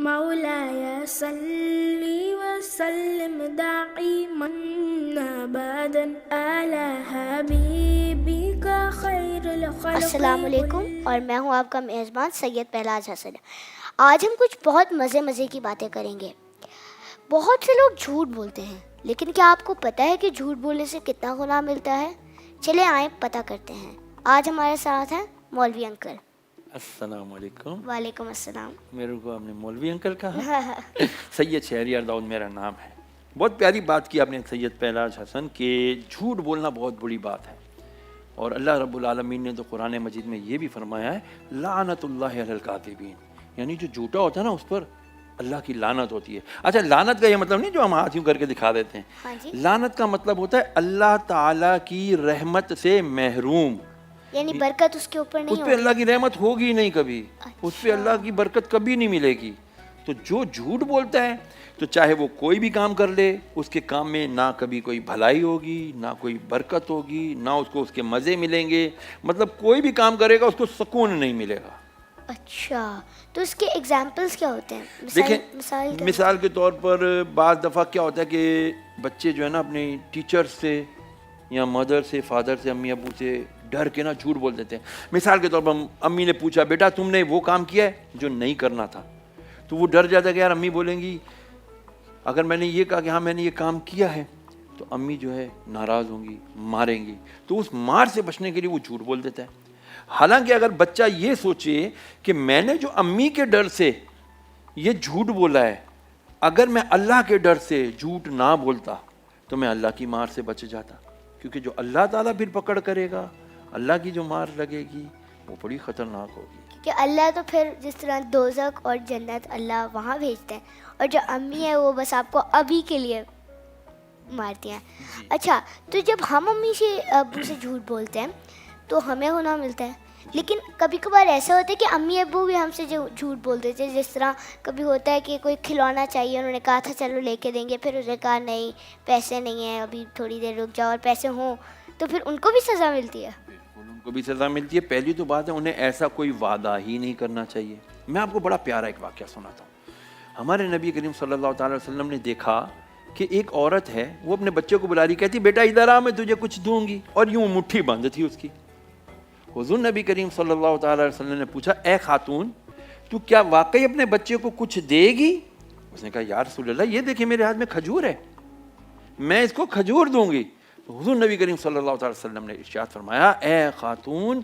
مولاي صل وسلم دائما ابدا على حبيبك خير الخلق. السلام علیکم، اور میں ہوں آپ کا میزبان سید پہلاج حسن. آج ہم کچھ بہت مزے کی باتیں کریں گے. بہت سے لوگ جھوٹ بولتے ہیں، لیکن کیا آپ کو پتہ ہے کہ جھوٹ بولنے سے کتنا گناہ ملتا ہے؟ چلے آئیں پتہ کرتے ہیں. آج ہمارے ساتھ ہیں مولوی انکل. السلام علیکم. وعلیکم السلام. میرے کو آپ نے مولوی انکل کہا. سید شہریار داؤد میرا نام ہے. بہت پیاری بات کی آپ نے سید پہلاج حسن کہ جھوٹ بولنا بہت بری بات ہے، اور اللہ رب العالمین نے تو قرآن مجید میں یہ بھی فرمایا ہے لعنت اللہ علی الکاذبین، یعنی جو جھوٹا ہوتا ہے نا اس پر اللہ کی لعنت ہوتی ہے. اچھا، لعنت کا یہ مطلب نہیں جو ہم ہاتھ یوں کر کے دکھا دیتے ہیں. لعنت کا مطلب ہوتا ہے اللہ تعالیٰ کی رحمت سے محروم، یعنی برکت اس کے اوپر نہیں اس پہ اللہ کی رحمت ہوگی نہیں کبھی. اس پہ اللہ کی برکت کبھی نہیں ملے گی. تو جو جھوٹ بولتا ہے تو چاہے وہ کوئی بھی کام کر لے، اس کے کام میں نہ کبھی کوئی بھلائی ہوگی، نہ کوئی برکت ہوگی، نہ اس کو اس کے مزے ملیں گے. مطلب کوئی بھی کام کرے گا اس کو سکون نہیں ملے گا. اچھا، تو اس کے ایگزامپلس کیا ہوتے ہیں؟ دیکھیں، مثال کے طور پر بعض دفعہ کیا ہوتا ہے کہ بچے جو ہے نا اپنے ٹیچر سے یا مدر سے، فادر سے، امی ابو سے ڈر کے نا جھوٹ بول دیتے ہیں. مثال کے طور پر امی نے پوچھا بیٹا تم نے وہ کام کیا ہے جو نہیں کرنا تھا، تو وہ ڈر جاتا ہے کہ یار امی بولیں گی اگر میں نے یہ کہا کہ ہاں میں نے یہ کام کیا ہے تو امی جو ہے ناراض ہوں گی، ماریں گی. تو اس مار سے بچنے کے لیے وہ جھوٹ بول دیتا ہے. حالانکہ اگر بچہ یہ سوچے کہ میں نے جو امی کے ڈر سے یہ جھوٹ بولا ہے، اگر میں اللہ کے ڈر سے جھوٹ نہ بولتا تو میں اللہ کی مار سے بچ جاتا. کیونکہ جو اللہ تعالیٰ پھر پکڑ کرے گا، اللہ کی جو مار لگے گی وہ بڑی خطرناک ہوگی. کہ اللہ تو پھر جس طرح دوزخ اور جنت اللہ وہاں بھیجتے ہیں، اور جو امی ہے وہ بس آپ کو ابھی کے لیے مارتی ہیں. اچھا، تو جب ہم امی سے ابو سے جھوٹ بولتے ہیں تو ہمیں گناہ ملتا ہے، لیکن کبھی کبھار ایسا ہوتا ہے کہ امی ابو بھی ہم سے جھوٹ بول دیتے ہیں. جس طرح کبھی ہوتا ہے کہ کوئی کھلونا چاہیے، انہوں نے کہا تھا چلو لے کے دیں گے، پھر انہوں نے کہا نہیں پیسے نہیں ہیں، ابھی تھوڑی دیر رک جاؤ، اور پیسے ہوں تو پھر ان کو بھی سزا ملتی ہے. ان کو بھی سزا ملتی ہے. پہلی تو بات ہے انہیں ایسا کوئی وعدہ ہی نہیں کرنا چاہیے. میں آپ کو بڑا پیارا ایک واقعہ سناتا ہوں. ہمارے نبی کریم صلی اللہ تعالی وسلم نے دیکھا کہ ایک عورت ہے، وہ اپنے بچے کو بلا رہی، کہتی بیٹا ادھر آ میں تجھے کچھ دوں گی، اور یوں مٹھی بند تھی اس کی. حضور نبی کریم صلی اللہ تعالی وسلم نے پوچھا اے خاتون تو کیا واقعی اپنے بچے کو کچھ دے گی؟ اس نے کہا یا رسول اللہ یہ دیکھیں میرے ہاتھ میں کھجور ہے، میں اس کو کھجور دوں گی. حضور نبی کریم صلی اللہ علیہ وسلم نے ارشاد فرمایا اے خاتون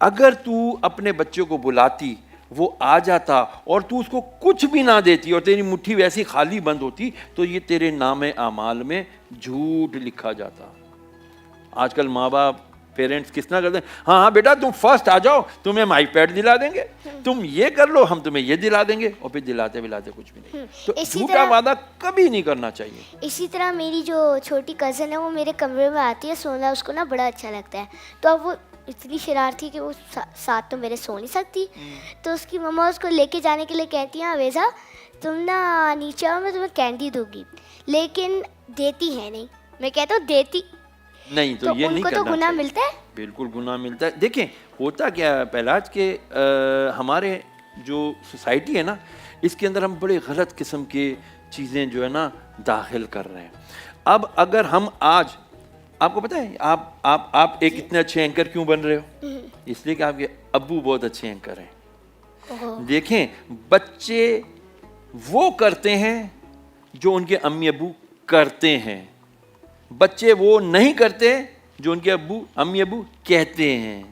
اگر تو اپنے بچے کو بلاتی، وہ آ جاتا اور تو اس کو کچھ بھی نہ دیتی اور تیری مٹھی ویسی خالی بند ہوتی تو یہ تیرے نام اعمال میں جھوٹ لکھا جاتا. آج کل ماں باپ پیرنٹس کس طرح کرتے ہیں، ہاں ہاں بیٹا تم فرسٹ آ جاؤ، تمہیں ہم آئی پیڈ دلا دیں گے، تم یہ کر لو ہم تمہیں یہ دلا دیں گے، اور پھر دلاتے کچھ بھی نہیں. تو جھوٹا وعدہ کبھی نہیں کرنا چاہیے. اسی طرح میری جو چھوٹی کزن ہے وہ میرے کمرے میں آتی ہے سونا، اس کو نا بڑا اچھا لگتا ہے. تو اب وہ اتنی شرارتی کہ وہ ساتھ تو میرے سو نہیں سکتی، تو اس کی مما اس کو لے کے جانے کے لیے کہتی ہیں اویزا تم نا نیچے آؤ میں تمہیں کینڈی دوں گی، لیکن دیتی ہے نہیں. میں کہتا ہوں دیتی نہیں تو یہ نہیں کرنا تو گناہ ملتا ہے. بالکل گناہ ملتا ہے. دیکھیں ہوتا کیا ہے پہلاج کے ہمارے جو سوسائٹی ہے نا اس کے اندر ہم بڑے غلط قسم کی چیزیں جو ہے نا داخل کر رہے ہیں. اب اگر ہم آج آپ کو پتہ ہے آپ ایک اتنے اچھے اینکر کیوں بن رہے ہو؟ اس لیے کہ آپ کے ابو بہت اچھے اینکر ہیں. دیکھیں بچے وہ کرتے ہیں جو ان کے امی ابو کرتے ہیں، بچے وہ نہیں کرتے جو ان کے امی ابو کہتے ہیں.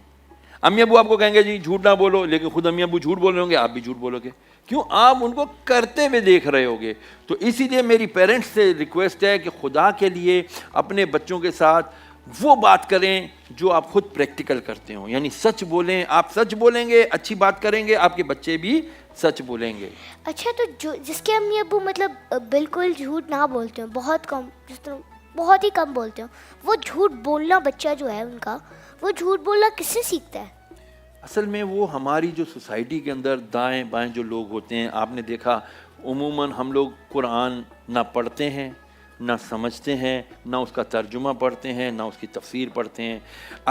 امی ابو آپ کو کہیں گے جی جھوٹ نہ بولو، لیکن خود امی ابو جھوٹ بول رہے ہوں گے، آپ بھی جھوٹ بولو گے. کیوں؟ آپ ان کو کرتے ہوئے دیکھ رہے ہوگے. تو اسی لیے میری پیرنٹس سے ریکویسٹ ہے کہ خدا کے لیے اپنے بچوں کے ساتھ وہ بات کریں جو آپ خود پریکٹیکل کرتے ہوں، یعنی سچ بولیں. آپ سچ بولیں گے، اچھی بات کریں گے، آپ کے بچے بھی سچ بولیں گے. اچھا، تو جس کے امی ابو مطلب بالکل جھوٹ نہ بولتے ہوں، بہت کم، جس طرح بہت ہی کم بولتے ہوں، وہ جھوٹ بولنا بچہ جو ہے ان کا، وہ جھوٹ بولنا کس سے سیکھتا ہے؟ اصل میں وہ ہماری جو سوسائٹی کے اندر دائیں بائیں جو لوگ ہوتے ہیں، آپ نے دیکھا عموماً ہم لوگ قرآن نہ پڑھتے ہیں نہ سمجھتے ہیں، نہ اس کا ترجمہ پڑھتے ہیں، نہ اس کی تفسیر پڑھتے ہیں۔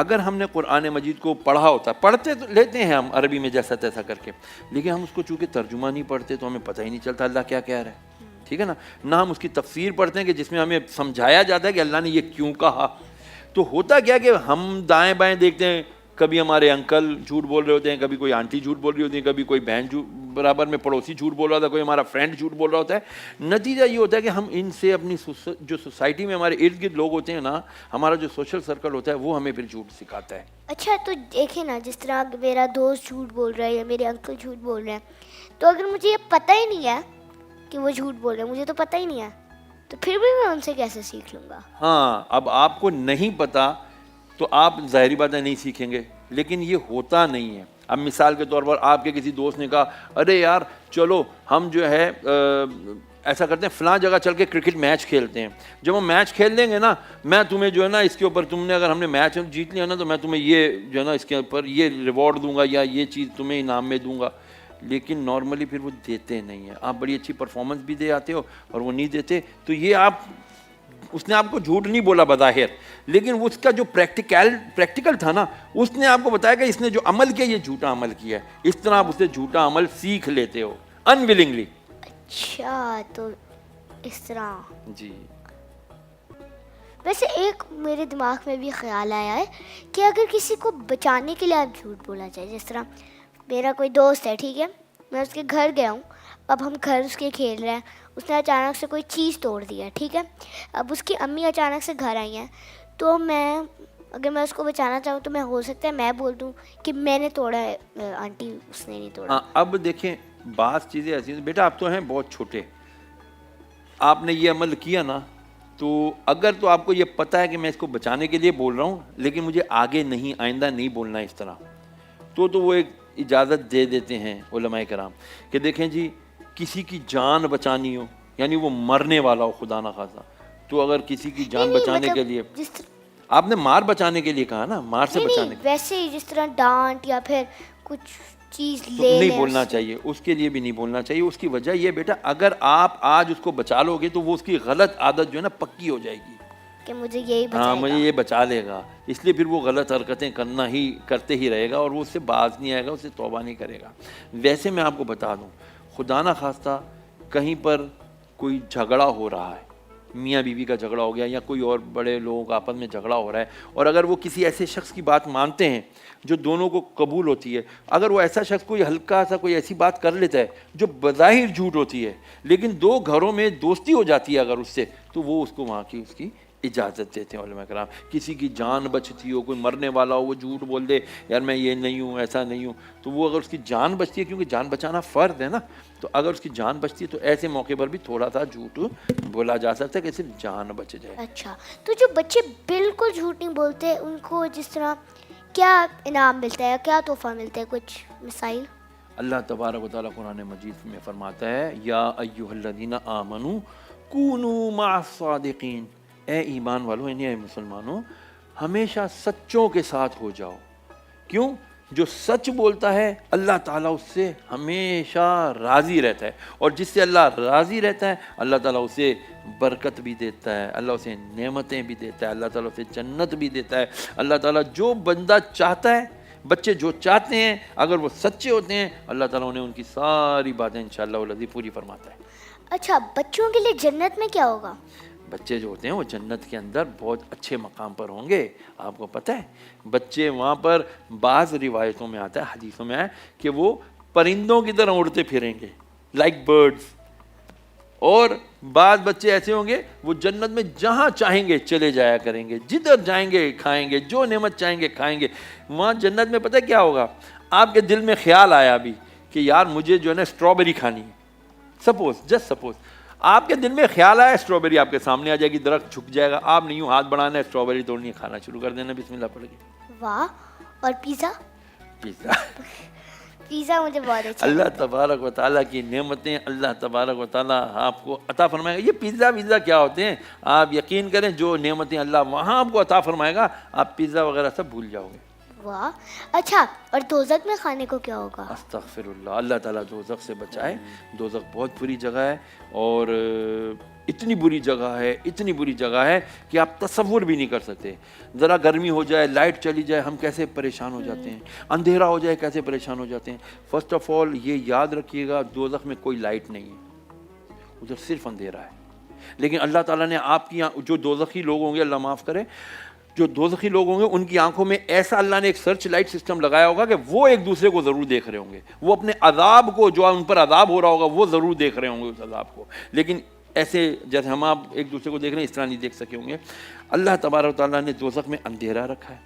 اگر ہم نے قرآن مجید کو پڑھا ہوتا، پڑھتے تو لیتے ہیں ہم عربی میں جیسا تیسا کر کے، لیکن ہم اس کو چونکہ ترجمہ نہیں پڑھتے تو ہمیں پتہ ہی نہیں چلتا اللہ کیا کہہ رہا ہے، ٹھیک ہے نا، نہ ہم اس کی تفسیر پڑھتے ہیں کہ جس میں ہمیں سمجھایا جاتا ہے کہ اللہ نے یہ کیوں کہا۔ تو ہوتا کیا کہ ہم دائیں بائیں دیکھتے ہیں، کبھی ہمارے انکل جھوٹ بول رہے ہوتے ہیں، کبھی کوئی آنٹی جھوٹ بول رہی ہوتی ہے، کبھی کوئی بہن برابر میں پڑوسی جھوٹ بول رہا ہوتا ہے، کوئی ہمارا فرینڈ جھوٹ بول رہا ہوتا ہے۔ نتیجہ یہ ہوتا ہے کہ ہم ان سے اپنی جو سوسائٹی میں ہمارے ارد گرد لوگ ہوتے ہیں نا، ہمارا جو سوشل سرکل ہوتا ہے وہ ہمیں پھر جھوٹ سکھاتا ہے۔ اچھا تو دیکھیں نا، جس طرح میرا دوست جھوٹ بول رہا ہے یا میرے انکل جھوٹ بول رہے ہیں، تو اگر مجھے یہ پتہ ہی نہیں ہے کہ وہ جھوٹ بول رہے ہیں، مجھے تو پتہ ہی نہیں ہے، تو پھر بھی میں ان سے کیسے سیکھ لوں گا؟ ہاں، اب آپ کو نہیں پتا تو آپ ظاہری باتیں نہیں سیکھیں گے، لیکن یہ ہوتا نہیں ہے۔ اب مثال کے طور پر آپ کے کسی دوست نے کہا ارے یار چلو ہم جو ہے ایسا کرتے ہیں فلاں جگہ چل کے کرکٹ میچ کھیلتے ہیں، جب ہم میچ کھیل لیں گے نا میں تمہیں جو ہے نا اس کے اوپر، تم نے اگر ہم نے میچ جیت لیا نا تو میں تمہیں یہ جو ہے نا اس کے اوپر یہ ریوارڈ دوں گا یا یہ چیز تمہیں انعام میں دوں گا۔ لیکن نارملی پھر وہ دیتے نہیں ہیں، آپ بڑی اچھی پرفارمنس بھی دے آتے ہو اور وہ نہیں دیتے، تو یہ اس نے آپ کو جھوٹ نہیں بولا بظاہر، لیکن اس کا جو پریکٹیکل تھا نا، اس نے آپ کو بتایا کہ اس نے جو عمل کیا یہ جھوٹا عمل کیا ہے، اس طرح آپ اسے جھوٹا عمل سیکھ لیتے ہو انویلنگلی۔ اچھا تو اس طرح جی ویسے ایک میرے دماغ میں بھی خیال آیا ہے کہ اگر کسی کو بچانے کے لیے آپ جھوٹ بولنا چاہیے، جس طرح میرا کوئی دوست ہے، ٹھیک ہے، میں اس کے گھر گیا ہوں، اب ہم گھر اس کے کھیل رہے ہیں، اس نے اچانک سے کوئی چیز توڑ دی ہے، ٹھیک ہے، اب اس کی امی اچانک سے گھر آئی ہیں، تو اگر میں اس کو بچانا چاہوں تو ہو سکتا ہے میں بول دوں کہ میں نے توڑا ہے آنٹی، اس نے نہیں توڑا۔ ہاں، اب دیکھیں بعض چیزیں ایسی ہیں، بیٹا آپ تو ہیں بہت چھوٹے، آپ نے یہ عمل کیا نا، تو اگر تو آپ کو یہ پتہ ہے کہ میں اس کو بچانے کے لیے بول رہا ہوں لیکن مجھے آگے نہیں، آئندہ نہیں بولنا اس طرح، تو وہ ایک اجازت دے دیتے ہیں علماء کرام کہ دیکھیں جی کسی کی جان بچانی ہو، یعنی وہ مرنے والا ہو خدا نہ خواستہ، تو اگر کسی کی جان بچانے کے لیے، آپ نے مار بچانے کے لیے کہا نا، مار سے بچانے کے لیے، ویسے ہی جس طرح ڈانٹ یا پھر کچھ چیز نہیں بولنا چاہیے، اس کے لیے بھی نہیں بولنا چاہیے۔ اس کی وجہ یہ بیٹا اگر آپ آج اس کو بچا لو گے تو وہ اس کی غلط عادت جو ہے نا پکی ہو جائے گی کہ مجھے یہی بچائے ہاں گا، مجھے یہ بچا لے گا، اس لیے پھر وہ غلط حرکتیں کرتے ہی رہے گا اور وہ اس سے باز نہیں آئے گا، اس سے توبہ نہیں کرے گا۔ ویسے میں آپ کو بتا دوں، خدا نہ خواستہ کہیں پر کوئی جھگڑا ہو رہا ہے، میاں بیوی کا جھگڑا ہو گیا یا کوئی اور بڑے لوگوں کا آپس میں جھگڑا ہو رہا ہے، اور اگر وہ کسی ایسے شخص کی بات مانتے ہیں جو دونوں کو قبول ہوتی ہے، اگر وہ ایسا شخص کوئی ہلکا سا کوئی ایسی بات کر لیتا ہے جو بظاہر جھوٹ ہوتی ہے لیکن دو گھروں میں دوستی ہو جاتی ہے اگر اس سے، تو وہ اس کو وہاں کی اس کی اجازت دیتے ہیں علماء کرام۔ کسی کی جان بچتی ہو، کوئی مرنے والا ہو، وہ جھوٹ بول دے یار میں یہ نہیں ہوں، ایسا نہیں ہوں، تو وہ اگر اس کی جان بچتی ہے، کیونکہ جان بچانا فرض ہے نا، تو اگر اس کی جان بچتی ہے تو ایسے موقع پر بھی تھوڑا سا جھوٹ بولا جا سکتا ہے کہ صرف جان بچ جائے۔ اچھا تو جو بچے بالکل جھوٹ نہیں بولتے ان کو جس طرح کیا انعام ملتا ہے، کیا تحفہ ملتا ہے، کچھ مثال؟ اللہ تبارک و تعالیٰ قرآن مجید میں فرماتا ہے یا ایھا الذین آمنوا کونوا مع الصادقین، اے ایمان والو، یعنی اے مسلمانوں، ہمیشہ سچوں کے ساتھ ہو جاؤ۔ کیوں؟ جو سچ بولتا ہے اللہ تعالیٰ اس سے ہمیشہ راضی رہتا ہے، اور جس سے اللہ راضی رہتا ہے اللہ تعالیٰ اسے برکت بھی دیتا ہے، اللہ اسے نعمتیں بھی دیتا ہے، اللہ تعالیٰ اسے جنت بھی دیتا ہے۔ اللہ تعالیٰ جو بندہ چاہتا ہے، بچے جو چاہتے ہیں اگر وہ سچے ہوتے ہیں، اللہ تعالیٰ انہیں ان کی ساری باتیں انشاءاللہ العزیز پوری فرماتا ہے۔ اچھا بچوں کے لیے جنت میں کیا ہوگا؟ بچے جو ہوتے ہیں وہ جنت کے اندر بہت اچھے مقام پر ہوں گے۔ آپ کو پتہ ہے بچے وہاں پر، بعض روایتوں میں آتا ہے، حدیثوں میں ہے کہ وہ پرندوں کی طرح اڑتے پھریں گے، لائک برڈز، اور بعض بچے ایسے ہوں گے وہ جنت میں جہاں چاہیں گے چلے جایا کریں گے، جدھر جائیں گے کھائیں گے، جو نعمت چاہیں گے کھائیں گے۔ وہاں جنت میں پتہ کیا ہوگا؟ آپ کے دل میں خیال آیا ابھی کہ یار مجھے جو ہے نا اسٹرابیری کھانی ہے، جسٹ سپوز آپ کے دل میں خیال آیا، اسٹرابیری آپ کے سامنے آ جائے گی، درخت جھک جائے گا، آپ نے یوں ہاتھ بڑھانا ہے، اسٹرابیری توڑنی ہے، کھانا شروع کر دینا، بسم اللہ پڑھ کے۔ واہ! اور پیزا؟ پیزا مجھے بہت اچھا۔ اللہ تبارک و تعالیٰ کی نعمتیں اللہ تبارک و تعالیٰ آپ کو عطا فرمائے گا۔ یہ پیزا ویزا کیا ہوتے ہیں، آپ یقین کریں جو نعمتیں اللہ وہاں آپ کو عطا فرمائے گا آپ پیزا وغیرہ سب بھول جاؤ گے۔ واہ. اچھا اور دوزخ میں کھانے کو کیا ہوگا؟ استغفر اللہ, اللہ تعالیٰ دوزخ سے بچائے. دوزخ بہت بری جگہ ہے, اور اتنی بری جگہ ہے, اتنی بری جگہ ہے کہ آپ تصور بھی نہیں کر سکتے. ذرا گرمی ہو جائے, لائٹ چلی جائے, ہم کیسے پریشان ہو جاتے ہیں. اندھیرا ہو جائے کیسے پریشان ہو جاتے ہیں. فرسٹ آف آل یہ یاد رکھیے گا, دوزخ میں کوئی لائٹ نہیں ہے, ادھر صرف اندھیرا ہے. لیکن اللہ تعالیٰ نے آپ کی جو دوزخی لوگ ہوں گے, اللہ معاف کرے, جو دوزخی لوگ ہوں گے ان کی آنکھوں میں ایسا اللہ نے ایک سرچ لائٹ سسٹم لگایا ہوگا کہ وہ ایک دوسرے کو ضرور دیکھ رہے ہوں گے. وہ اپنے عذاب کو, جو ان پر عذاب ہو رہا ہوگا, وہ ضرور دیکھ رہے ہوں گے اس عذاب کو. لیکن ایسے جیسے ہم آپ ایک دوسرے کو دیکھ رہے ہیں اس طرح نہیں دیکھ سکے ہوں گے. اللہ تبارک و تعالیٰ نے دوزخ میں اندھیرا رکھا ہے.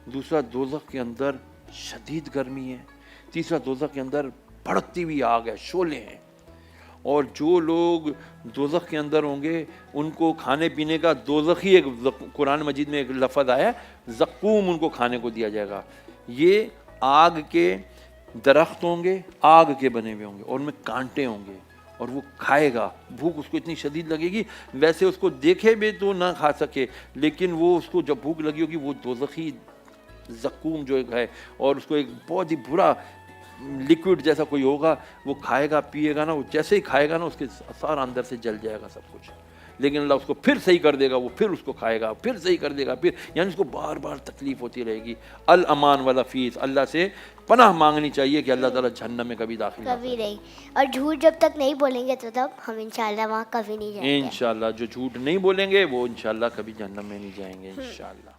دوسرا, دوزخ کے اندر شدید گرمی ہے. تیسرا, دوزخ کے اندر بھڑکتی ہوئی آگ ہے, شعلے ہیں. اور جو لوگ دوزخ کے اندر ہوں گے ان کو کھانے پینے کا دوزخی, ایک قرآن مجید میں ایک لفظ آیا زقوم, ان کو کھانے کو دیا جائے گا. یہ آگ کے درخت ہوں گے, آگ کے بنے ہوئے ہوں گے, اور ان میں کانٹے ہوں گے, اور وہ کھائے گا. بھوک اس کو اتنی شدید لگے گی, ویسے اس کو دیکھے بھی تو نہ کھا سکے, لیکن وہ اس کو جب بھوک لگی ہوگی وہ دوزخی زقوم جو ہے, اور اس کو ایک بہت ہی برا لیکوڈ جیسا کوئی ہوگا, وہ کھائے گا پیے گا نا, وہ جیسے ہی کھائے گا نا اس کے سارا اندر سے جل جائے گا سب کچھ. لیکن اللہ اس کو پھر صحیح کر دے گا, وہ پھر اس کو کھائے گا, پھر صحیح کر دے گا, پھر یعنی اس کو بار بار تکلیف ہوتی رہے گی. الامان والعفیف, اللہ سے پناہ مانگنی چاہیے کہ اللہ تعالیٰ جہنم میں کبھی داخل نہ کبھی نہیں. اور جھوٹ جب تک نہیں بولیں گے تو تب ہم انشاءاللہ وہاں کبھی نہیں جائیں کرے. گے. انشاءاللہ جو جھوٹ نہیں بولیں گے وہ انشاءاللہ کبھی جہنم میں نہیں جائیں گے انشاءاللہ.